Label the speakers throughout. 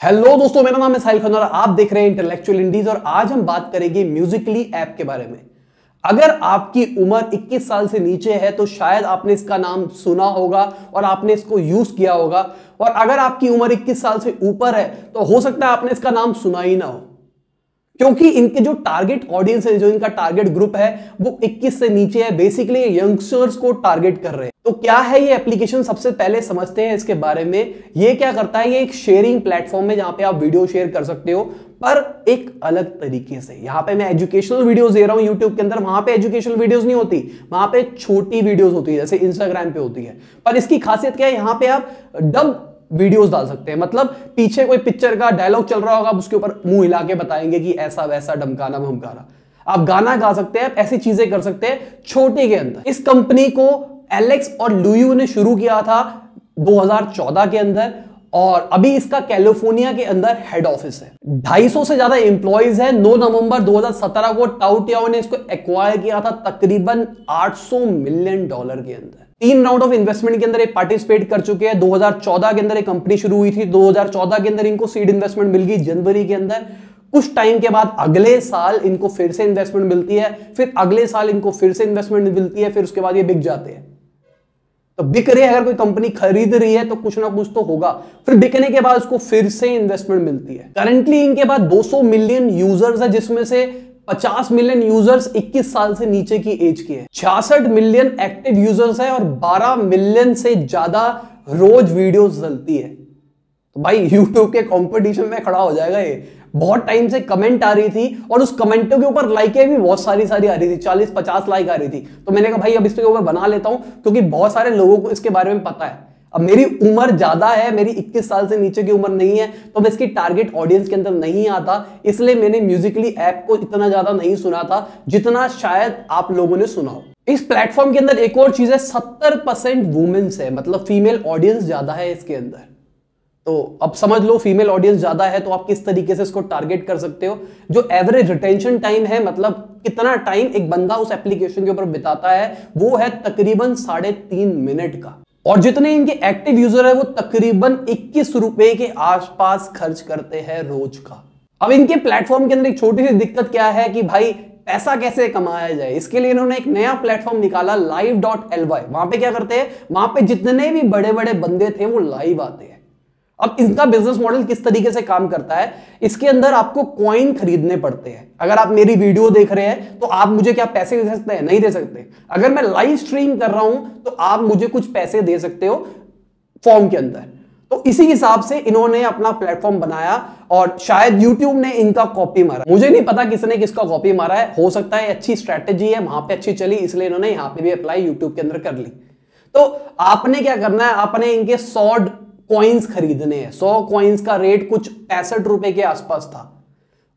Speaker 1: Hello दोस्तों, मेरा नाम है साहिल खान और आप देख रहे हैं इंटेलेक्चुअल इंडीज। और आज हम बात करेंगे म्यूजिकली ऐप के बारे में। अगर आपकी उम्र 21 साल से नीचे है तो शायद आपने इसका नाम सुना होगा और आपने इसको यूज किया होगा। और अगर आपकी उम्र 21 साल से ऊपर है तो हो सकता है आपने इसका नाम सुना ही ना हो, क्योंकि इनके जो टारगेट ऑडियंस है, जो इनका टारगेट ग्रुप है वो 21 से नीचे है। बेसिकली यंगस्टर्स को टारगेट कर रहे हैं। तो क्या है ये एप्लीकेशन, सबसे पहले समझते हैं इसके बारे में। ये क्या करता है, ये एक शेयरिंग प्लेटफॉर्म है जहां पे आप वीडियो शेयर कर सकते हो, पर एक अलग तरीके से। यहां पे मैं एजुकेशनल वीडियोस दे रहा हूं यूट्यूब के अंदर, वहां पे एजुकेशनल वीडियोस नहीं होती, वहां पे छोटी वीडियोस होती है जैसे इंस्टाग्राम पे होती है। पर इसकी खासियत क्या है, यहां पे आप डब वीडियोस डाल सकते हैं। मतलब पीछे कोई पिक्चर का डायलॉग चल रहा होगा, आप उसके ऊपर मुंह हिला के बताएंगे कि ऐसा वैसा ढमकाना भमकाना। आप गाना गा सकते हैं, आप ऐसी चीजें कर सकते हैं छोटे के अंदर। इस कंपनी को एलेक्स और लुयू ने शुरू किया था 2014 के अंदर, और अभी इसका कैलिफोर्निया के अंदर हेड ऑफिस है। 250 से ज्यादा एम्प्लॉइज है। 9 नवंबर 2017 को टाउटियाओ ने इसको एक्वायर किया था तकरीबन $800 मिलियन के अंदर। 3 राउंड ऑफ इन्वेस्टमेंट के अंदर पार्टिसिपेट कर चुके हैं। 2014 के अंदर एक कंपनी शुरू हुई थी, 2014 के अंदर इनको सीड इन्वेस्टमेंट मिल गई जनवरी के अंदर। कुछ टाइम के बाद अगले साल इनको फिर से इन्वेस्टमेंट मिलती है, फिर अगले साल इनको फिर से इन्वेस्टमेंट मिलती है, फिर उसके बाद ये बिक जाते हैं। तो बिक रही है, अगर कोई कंपनी खरीद रही है तो कुछ ना कुछ तो होगा। फिर बिकने के बाद उसको फिर से इन्वेस्टमेंट मिलती है। करंटली इनके पास 200 मिलियन यूजर्स है, जिसमें से 50 मिलियन यूजर्स 21 साल से नीचे की एज के हैं। 66 मिलियन एक्टिव यूजर्स है और 12 मिलियन से ज्यादा रोज वीडियोस डलती है। तो भाई यूट्यूब के कंपटीशन में खड़ा हो जाएगा ये। बहुत टाइम से कमेंट आ रही थी और उस कमेंटों के ऊपर लाइकें भी बहुत सारी आ रही थी, 40-50 लाइक आ रही थी। तो मैंने कहा भाई अब इसके ऊपर बना लेता हूं, क्योंकि बहुत सारे लोगों को इसके बारे में पता है। अब मेरी उम्र ज्यादा है, मेरी 21 साल से नीचे की उम्र नहीं है, तो मैं इसकी टारगेट ऑडियंस के अंदर नहीं आता, इसलिए मैंने म्यूजिकली ऐप को इतना ज्यादा नहीं सुना था जितना शायद आप लोगों ने सुना हो। इस प्लेटफॉर्म के अंदर एक और चीज है, 70% वुमेन्स है, मतलब फीमेल ऑडियंस ज्यादा है इसके अंदर। तो अब समझ लो फीमेल ऑडियंस ज्यादा है तो आप किस तरीके से इसको टारगेट कर सकते हो। जो एवरेज रिटेंशन टाइम है, मतलब कितना टाइम एक बंदा उस एप्लीकेशन के ऊपर बिताता है, वो है तकरीबन 3.5 मिनट का। और जितने इनके एक्टिव यूजर है वो तकरीबन 21 रुपए के आसपास खर्च करते हैं रोज का। अब इनके प्लेटफॉर्म के अंदर एक छोटी सी दिक्कत क्या है कि भाई पैसा कैसे कमाया जाए। इसके लिए इन्होंने एक नया प्लेटफॉर्म निकाला, live.ly। वहां पे क्या करते हैं, वहां पे जितने भी बड़े बड़े बंदे थे वो लाइव आते हैं। अब इसका बिजनेस मॉडल किस तरीके से काम करता है, इसके अंदर आपको कॉइन खरीदने पड़ते हैं। अगर आप मेरी वीडियो देख रहे हैं तो आप मुझे क्या पैसे दे सकते हैं? नहीं दे सकते। अगर मैं लाइव स्ट्रीम कर रहा हूं तो आप मुझे कुछ पैसे दे सकते हो फॉर्म के अंदर। तो इसी हिसाब से इन्होंने अपना प्लेटफॉर्म बनाया और शायद यूट्यूब ने इनका कॉपी मारा। मुझे नहीं पता किसने किसका कॉपी मारा है, हो सकता है अच्छी स्ट्रैटेजी है, वहां पे अच्छी चली इसलिए इन्होंने यहां पे भी अप्लाई यूट्यूब के अंदर कर ली। तो आपने क्या करना है, आपने इनके 100 कॉइन्स खरीदने हैं। 100 कॉइन्स का रेट कुछ 65 रुपए के आसपास था।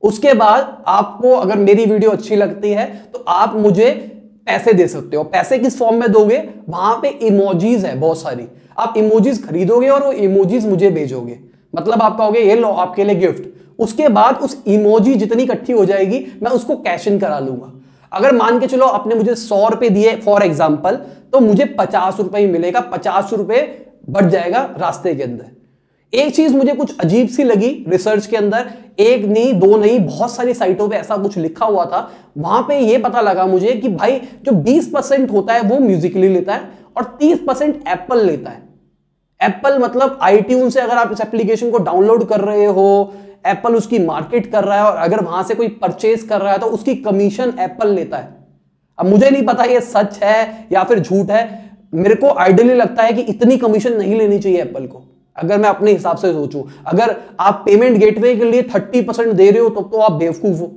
Speaker 1: उसके बाद आपको अगर मेरी वीडियो अच्छी लगती है तो आप मुझे पैसे दे सकते हो। पैसे किस फॉर्म में दोगे, वहां पे इमोजीज है बहुत सारी, आप इमोजीज खरीदोगे और वो इमोजीज मुझे भेजोगे। मतलब आप कहोगे ये लो आपके लिए गिफ्ट। उसके बाद उस इमोजी जितनी इकट्ठी हो जाएगी मैं उसको कैश इन करा लूंगा। अगर मान के चलो आपने मुझे 100 रुपए दिए फॉर एग्जाम्पल, तो मुझे 50 रुपए ही मिलेगा। 50 रुपए बढ़ जाएगा रास्ते के अंदर। एक चीज मुझे कुछ अजीब सी लगी रिसर्च के अंदर, एक नहीं दो नहीं बहुत सारी साइटों पे ऐसा कुछ लिखा हुआ था। वहां पे ये पता लगा मुझे कि भाई जो 20% होता है वो म्यूजिकली लेता है और 30% एप्पल लेता है। एप्पल मतलब आईट्यून से अगर आप इस एप्लीकेशन को डाउनलोड कर रहे हो, एप्पल उसकी मार्केट कर रहा है और अगर वहां से कोई परचेज कर रहा है तो उसकी कमीशन एप्पल लेता है। अब मुझे नहीं पता ये सच है या फिर झूठ है, मेरे को आइडियली लगता है कि इतनी कमीशन नहीं लेनी चाहिए एप्पल को। अगर मैं अपने हिसाब से सोचूं, अगर आप पेमेंट गेटवे के लिए 30% दे रहे हो तो आप बेवकूफ हो।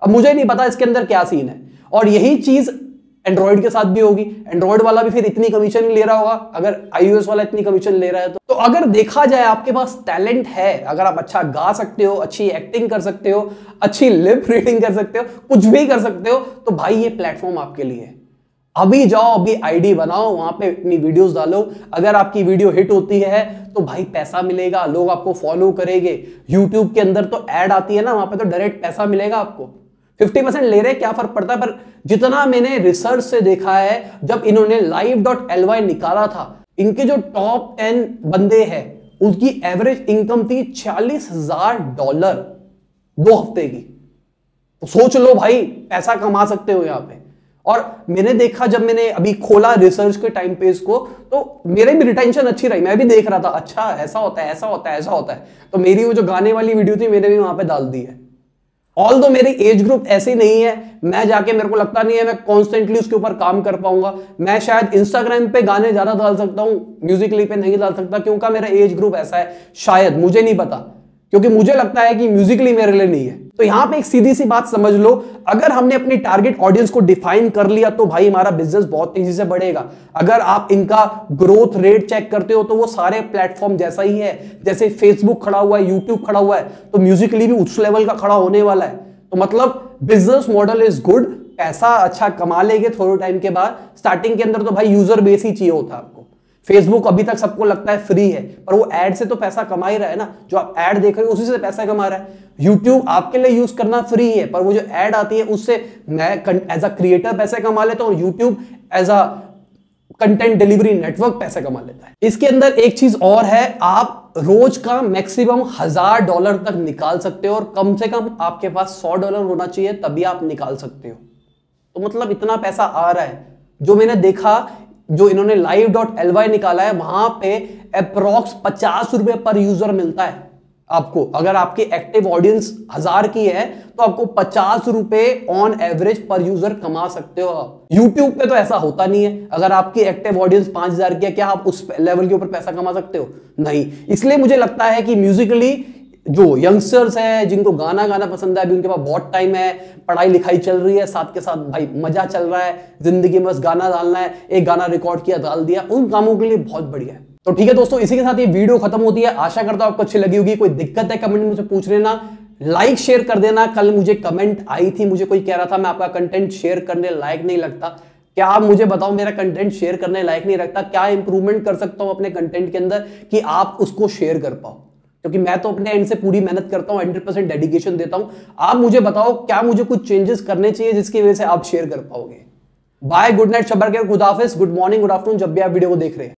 Speaker 1: अब मुझे नहीं पता इसके अंदर क्या सीन है। और यही चीज एंड्रॉइड के साथ भी होगी। एंड्रॉइड वाला भी फिर इतनी कमीशन ले रहा होगा अगर iOS वाला इतनी कमीशन ले रहा है तो अगर देखा जाए आपके पास टैलेंट है, अगर आप अच्छा गा सकते हो, अच्छी एक्टिंग कर सकते हो, अच्छी लिप रीडिंग कर सकते हो, कुछ भी कर सकते हो, तो भाई ये प्लेटफॉर्म आपके लिए है। अभी जाओ, अभी आईडी बनाओ, वहां पे अपनी वीडियोस डालो। अगर आपकी वीडियो हिट होती है तो भाई पैसा मिलेगा, लोग आपको फॉलो करेंगे। यूट्यूब के अंदर तो ऐड आती है ना, वहां पे तो डायरेक्ट पैसा मिलेगा आपको। 50% ले रहे क्या फर्क पड़ता है। पर जितना मैंने रिसर्च से देखा है, जब इन्होंने live.ly निकाला था, इनके जो टॉप 10 बंदे हैं उसकी एवरेज इनकम थी $46,000 2 हफ्ते की। तो सोच लो भाई, पैसा कमा सकते हो यहां पे। और मैंने देखा, जब मैंने अभी खोला रिसर्च के टाइम पे इसको, तो मेरे भी रिटेंशन अच्छी रही। मैं भी देख रहा था, अच्छा ऐसा होता है, ऐसा होता है, ऐसा होता है। तो मेरी वो जो गाने वाली वीडियो थी, मैंने भी वहां पे डाल दी है। ऑल दो मेरी एज ग्रुप ऐसी नहीं है, मैं जाके, मेरे को लगता नहीं है मैं कॉन्स्टेंटली उसके ऊपर काम कर पाऊंगा। मैं शायद इंस्टाग्राम पे गाने ज्यादा डाल सकता हूं, म्यूजिकली पे नहीं डाल सकता, क्योंकि मेरा एज ग्रुप ऐसा है। शायद, मुझे नहीं पता, क्योंकि मुझे लगता है कि म्यूजिकली मेरे लिए नहीं है। तो यहां पे एक सीधी सी बात समझ लो, अगर हमने अपनी टारगेट ऑडियंस को डिफाइन कर लिया तो भाई हमारा बिजनेस बहुत तेजी से बढ़ेगा। अगर आप इनका ग्रोथ रेट चेक करते हो तो वो सारे प्लेटफॉर्म जैसा ही है। जैसे फेसबुक खड़ा हुआ है, यूट्यूब खड़ा हुआ है, तो म्यूजिकली भी उस लेवल का खड़ा होने वाला है। तो मतलब बिजनेस मॉडल इज गुड, पैसा अच्छा कमा लेंगे थोड़े टाइम के बाद। स्टार्टिंग के अंदर तो भाई यूजर बेस ही चाहिए होता है आपको। फेसबुक अभी तक सबको लगता है फ्री है, पर वो एड से तो पैसा कमा ही रहा है ना। जो आप एड देख रहे हो उसी से पैसा कमा रहा है। यूट्यूब आपके लिए यूज करना फ्री है, पर वो जो एड आती है उससे मैं एज अ क्रिएटर पैसे कमा लेता हूं, YouTube as a content delivery network पैसे कमा लेता है। इसके अंदर एक चीज और है, आप रोज का मैक्सिमम $1,000 तक निकाल सकते हो, और कम से कम आपके पास $100 होना चाहिए, तभी आप निकाल सकते हो। तो मतलब इतना पैसा आ रहा है। जो मैंने देखा, जो इन्होंने live.ly निकाला है, वहां पे अप्रॉक्स ₹50 पर यूजर मिलता है आपको। अगर आपकी एक्टिव ऑडियंस 1000 की है तो आपको ₹50 ऑन एवरेज पर यूजर कमा सकते हो आप। यूट्यूब पे तो ऐसा होता नहीं है। अगर आपकी एक्टिव ऑडियंस 5000 की है, क्या आप उस लेवल के ऊपर पैसा कमा सकते हो? नहीं। इसलिए मुझे लगता है कि म्यूजिकली जो यंगस्टर्स हैं, जिनको गाना गाना पसंद है, अभी उनके पास बहुत टाइम है, पढ़ाई लिखाई चल रही है, साथ के साथ भाई मजा चल रहा है, जिंदगी में बस गाना डालना है, एक गाना रिकॉर्ड किया डाल दिया, उन कामों के लिए बहुत बढ़िया है। तो ठीक है दोस्तों, इसी के साथ ये वीडियो खत्म होती है। आशा करता हूं आपको अच्छी लगी होगी। कोई दिक्कत है कमेंट में मुझे पूछ लेना, लाइक शेयर कर देना। कल मुझे कमेंट आई थी, मुझे कोई कह रहा था मैं आपका कंटेंट शेयर करने लायक नहीं लगता। क्या आप मुझे बताओ, मेरा कंटेंट शेयर करने लायक नहीं रखता? क्या इंप्रूवमेंट कर सकता हूं अपने कंटेंट के अंदर कि आप उसको शेयर कर पाओ? क्योंकि मैं तो अपने एंड से पूरी मेहनत करता हूं, 100% डेडिकेशन देता हूं। आप मुझे बताओ, क्या मुझे कुछ चेंजेस करने चाहिए जिसकी वजह से आप शेयर कर पाओगे? बाय, गुड नाइट, शब्बर के खुदाफिज, गुड मॉर्निंग, गुड आफ्टरनून, जब भी आप वीडियो को देख रहे हैं।